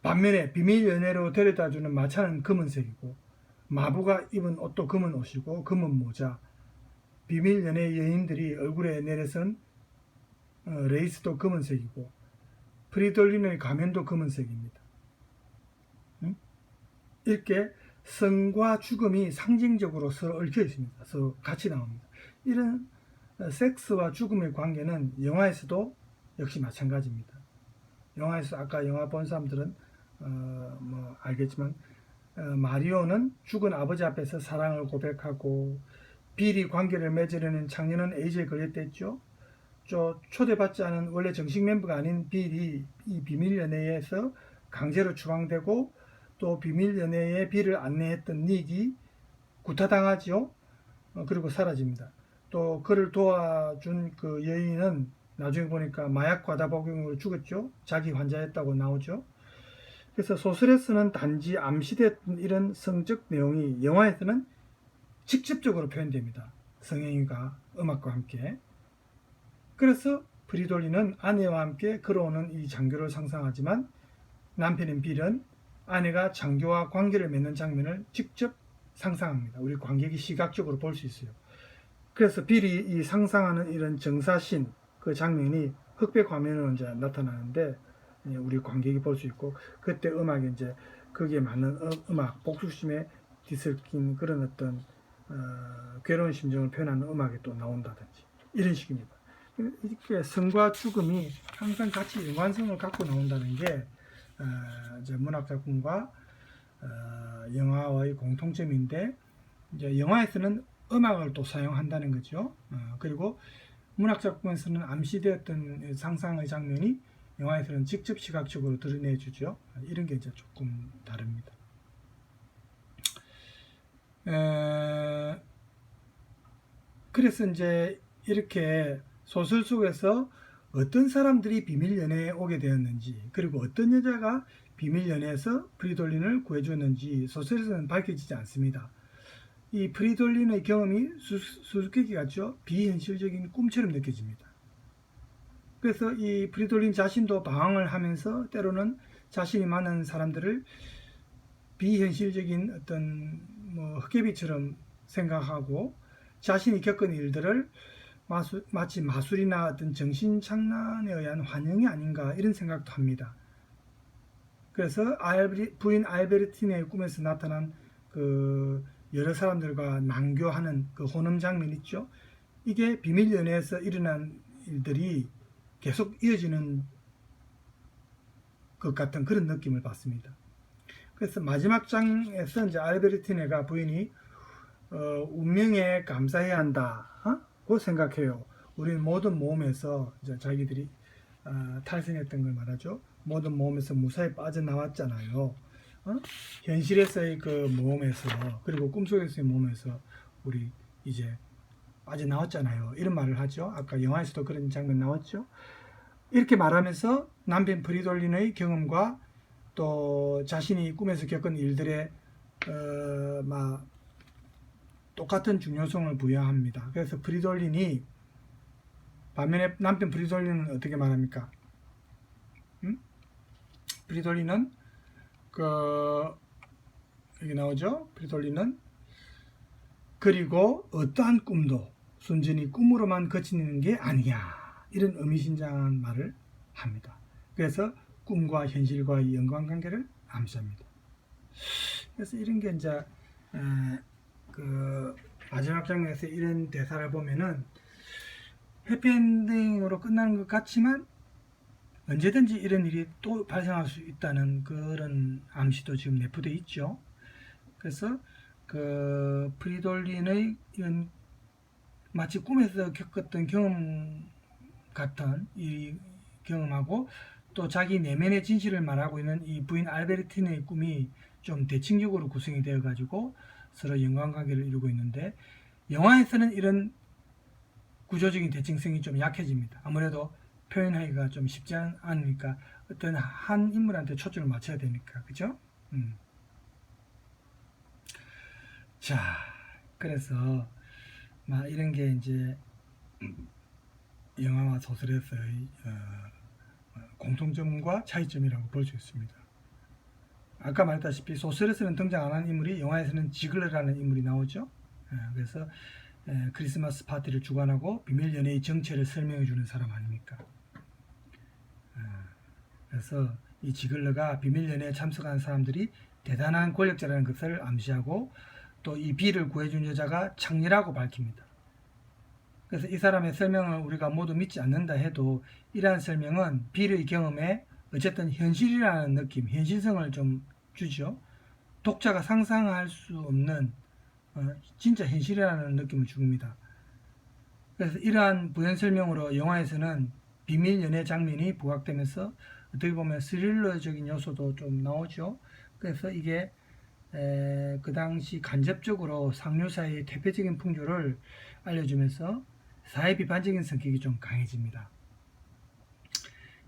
반면에 비밀 연애로 데려다주는 마차는 검은색이고 마부가 입은 옷도 검은 옷이고 검은 모자. 비밀 연애 여인들이 얼굴에 내려선 레이스도 검은색이고 프리돌린의 가면도 검은색입니다. 이렇게 성과 죽음이 상징적으로 서로 얽혀 있습니다. 서로 같이 나옵니다. 이런 섹스와 죽음의 관계는 영화에서도 역시 마찬가지입니다. 영화에서 아까 영화 본 사람들은 뭐 알겠지만 마리오는 죽은 아버지 앞에서 사랑을 고백하고 빌이 관계를 맺으려는 창녀는 에이즈에 걸렸댔죠. 초대받지 않은 원래 정식 멤버가 아닌 빌이 이 비밀 연애에서 강제로 추방되고 또 비밀 연애에 빌을 안내했던 닉이 구타당하지요. 그리고 사라집니다. 또 그를 도와준 그 여인은 나중에 보니까 마약 과다 복용으로 죽었죠. 자기 환자였다고 나오죠. 그래서 소설에서는 단지 암시됐던 이런 성적 내용이 영화에서는 직접적으로 표현됩니다. 성행위가 음악과 함께. 그래서 프리돌린은 아내와 함께 걸어오는 이 장교를 상상하지만 남편인 빌은 아내가 장교와 관계를 맺는 장면을 직접 상상합니다. 우리 관객이 시각적으로 볼 수 있어요. 그래서 빌이 이 상상하는 이런 정사신 그 장면이 흑백 화면으로 이제 나타나는데 우리 관객이 볼 수 있고 그때 음악이 이제 거기에 맞는 음악 복수심에 뒤섞인 그런 어떤 괴로운 심정을 표현하는 음악이 또 나온다든지 이런 식입니다. 이렇게 성과 죽음이 항상 같이 연관성을 갖고 나온다는 게 이제 문학 작품과 영화의 공통점인데 이제 영화에서는 음악을 또 사용한다는 거죠. 그리고 문학 작품에서는 암시되었던 상상의 장면이 영화에서는 직접 시각적으로 드러내주죠. 이런 게 이제 조금 다릅니다. 그래서 이제 이렇게 소설 속에서 어떤 사람들이 비밀 연애에 오게 되었는지 그리고 어떤 여자가 비밀 연애에서 프리돌린을 구해주었는지 소설에서는 밝혀지지 않습니다. 이 프리돌린의 경험이 수수께끼 같죠. 비현실적인 꿈처럼 느껴집니다. 그래서 이 프리돌린 자신도 방황을 하면서 때로는 자신이 만난 사람들을 비현실적인 어떤 뭐 흑개비처럼 생각하고 자신이 겪은 일들을 마치 마술이나 어떤 정신착란에 의한 환영이 아닌가 이런 생각도 합니다. 그래서 부인 알베르티네의 꿈에서 나타난 그 여러 사람들과 난교하는 그 혼음 장면 있죠. 이게 비밀 연애에서 일어난 일들이 계속 이어지는 것 같은 그런 느낌을 받습니다. 그래서 마지막 장에서 이제 알베르티네가 부인이 운명에 감사해야 한다고 생각해요. 우리는 모든 모험에서 이제 자기들이 탈선했던 걸 말하죠. 모든 모험에서 무사히 빠져나왔잖아요. 현실에서의 그 모험에서 그리고 꿈속에서의 모험에서 우리 이제 빠져나왔잖아요. 이런 말을 하죠. 아까 영화에서도 그런 장면 나왔죠. 이렇게 말하면서 남편 프리돌린의 경험과 또 자신이 꿈에서 겪은 일들의 똑같은 중요성을 부여합니다. 그래서 프리돌린이 반면에 남편 프리돌린은 어떻게 말합니까? 프리돌린은 그 여기 나오죠. 프리돌리는. 그리고 어떠한 꿈도 순전히 꿈으로만 그치는 게 아니야. 이런 의미심장한 말을 합니다. 그래서 꿈과 현실과의 연관관계를 암시합니다. 그래서 이런 게 이제 그 마지막 장면에서 이런 대사를 보면은 해피엔딩으로 끝나는 것 같지만 언제든지 이런 일이 또 발생할 수 있다는 그런 암시도 지금 내포되어 있죠. 그래서 그 프리돌린의 이런 마치 꿈에서 겪었던 경험 같은 이 경험하고 또 자기 내면의 진실을 말하고 있는 이 부인 알베르틴의 꿈이 좀 대칭적으로 구성이 되어 가지고 서로 연관관계를 이루고 있는데, 영화에서는 이런 구조적인 대칭성이 좀 약해집니다. 아무래도 표현하기가 좀 쉽지 않으니까 어떤 한 인물한테 초점을 맞춰야 되니까, 그죠? 자, 그래서 막 이런 게 이제 영화와 소설에서의 공통점과 차이점이라고 볼 수 있습니다. 아까 말했다시피 소설에서는 등장 안 하는 인물이 영화에서는 지글러라는 인물이 나오죠. 그래서 크리스마스 파티를 주관하고 비밀 연애의 정체를 설명해 주는 사람 아닙니까? 그래서 이 지글러가 비밀 연애에 참석한 사람들이 대단한 권력자라는 것을 암시하고 또 이 비를 구해준 여자가 창녀라고 밝힙니다. 그래서 이 사람의 설명을 우리가 모두 믿지 않는다 해도 이러한 설명은 빌의 경험에 어쨌든 현실이라는 느낌, 현실성을 좀 주죠. 독자가 상상할 수 없는 진짜 현실이라는 느낌을 줍니다. 그래서 이러한 부연 설명으로 영화에서는 비밀 연애 장면이 부각되면서 어떻게 보면 스릴러적인 요소도 좀 나오죠. 그래서 이게 그 당시 간접적으로 상류 사회의 대표적인 풍조를 알려주면서 사회 비판적인 성격이 좀 강해집니다.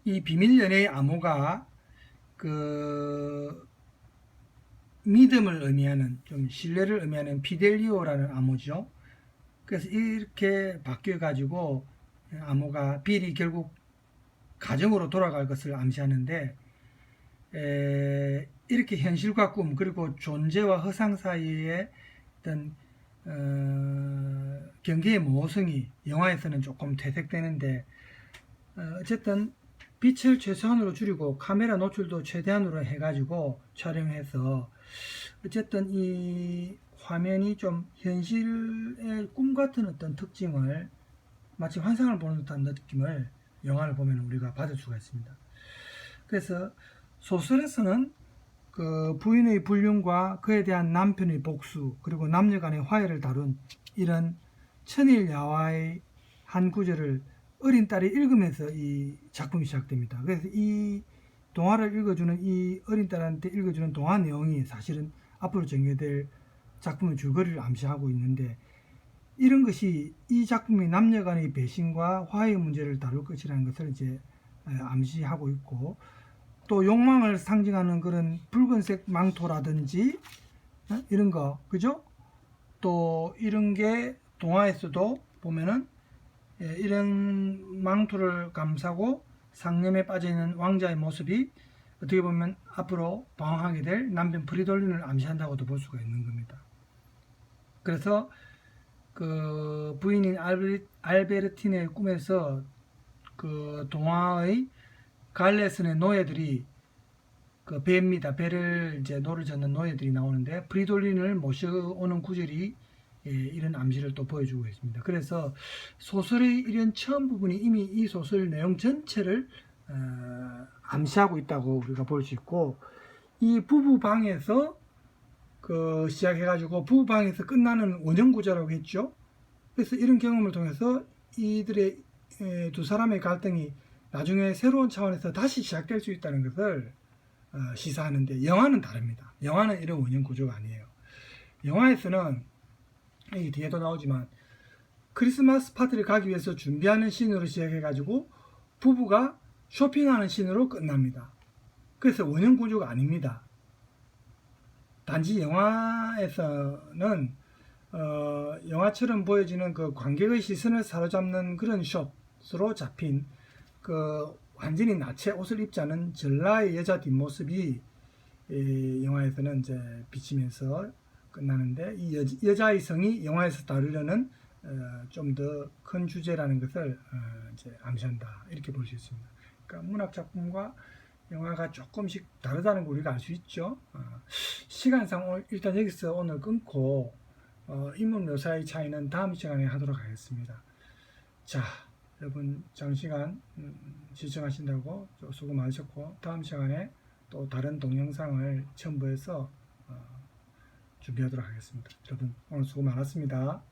이 비밀 연애의 암호가 그 믿음을 의미하는, 좀 신뢰를 의미하는 피델리오라는 암호죠. 그래서 이렇게 바뀌어 가지고 암호가 빌이 결국 가정으로 돌아갈 것을 암시하는데, 이렇게 현실과 꿈 그리고 존재와 허상 사이의 어떤 경계의 모호성이 영화에서는 조금 퇴색되는데, 어쨌든 빛을 최소한으로 줄이고 카메라 노출도 최대한으로 해가지고 촬영해서 어쨌든 이 화면이 좀 현실의 꿈 같은 어떤 특징을, 마치 환상을 보는 듯한 느낌을 영화를 보면 우리가 받을 수가 있습니다. 그래서 소설에서는 그 부인의 불륜과 그에 대한 남편의 복수 그리고 남녀 간의 화해를 다룬 이런 천일야화의 한 구절을 어린 딸이 읽으면서 이 작품이 시작됩니다. 그래서 이 동화를 읽어주는, 이 어린 딸한테 읽어주는 동화 내용이 사실은 앞으로 전개될 작품의 줄거리를 암시하고 있는데, 이런 것이 이 작품이 남녀 간의 배신과 화해의 문제를 다룰 것이라는 것을 이제 암시하고 있고, 또 욕망을 상징하는 그런 붉은색 망토라든지 이런 거, 그죠? 또 이런 게 동화에서도 보면은 이런 망토를 감싸고 상념에 빠져있는 왕자의 모습이 어떻게 보면 앞으로 방황하게 될 남편 프리돌린을 암시한다고도 볼 수가 있는 겁니다. 그래서 그 부인인 알베르틴의 꿈에서 그 동화의 갈레슨의 노예들이 그 배입니다. 배를 이제 노를 젓는 노예들이 나오는데 프리돌린을 모셔오는 구절이 이런 암시를 또 보여주고 있습니다. 그래서 소설의 이런 처음 부분이 이미 이 소설 내용 전체를 암시하고 있다고 우리가 볼 수 있고, 이 부부방에서 그 시작해가지고 부부방에서 끝나는 원형구조라고 했죠. 그래서 이런 경험을 통해서 이들의 두 사람의 갈등이 나중에 새로운 차원에서 다시 시작될 수 있다는 것을 시사하는데, 영화는 다릅니다. 영화는 이런 원형 구조가 아니에요. 영화에서는 이 뒤에도 나오지만 크리스마스 파티를 가기 위해서 준비하는 씬으로 시작해가지고 부부가 쇼핑하는 씬으로 끝납니다. 그래서 원형 구조가 아닙니다. 단지 영화에서는 영화처럼 보여지는 그 관객의 시선을 사로잡는 그런 숏으로 잡힌 그 완전히 나체 옷을 입지 않은 전라의 여자 뒷모습이 이 영화에서는 이제 비치면서 끝나는데 이 여자의 성이 영화에서 다루려는 좀 더 큰 주제라는 것을 이제 암시한다 이렇게 볼 수 있습니다. 그러니까 문학 작품과 영화가 조금씩 다르다는 걸 우리가 알 수 있죠. 시간상 일단 여기서 오늘 끊고 인물 묘사의 차이는 다음 시간에 하도록 하겠습니다. 자, 여러분 장시간 시청하신다고 수고 많으셨고 다음 시간에 또 다른 동영상을 첨부해서 준비하도록 하겠습니다. 여러분 오늘 수고 많았습니다.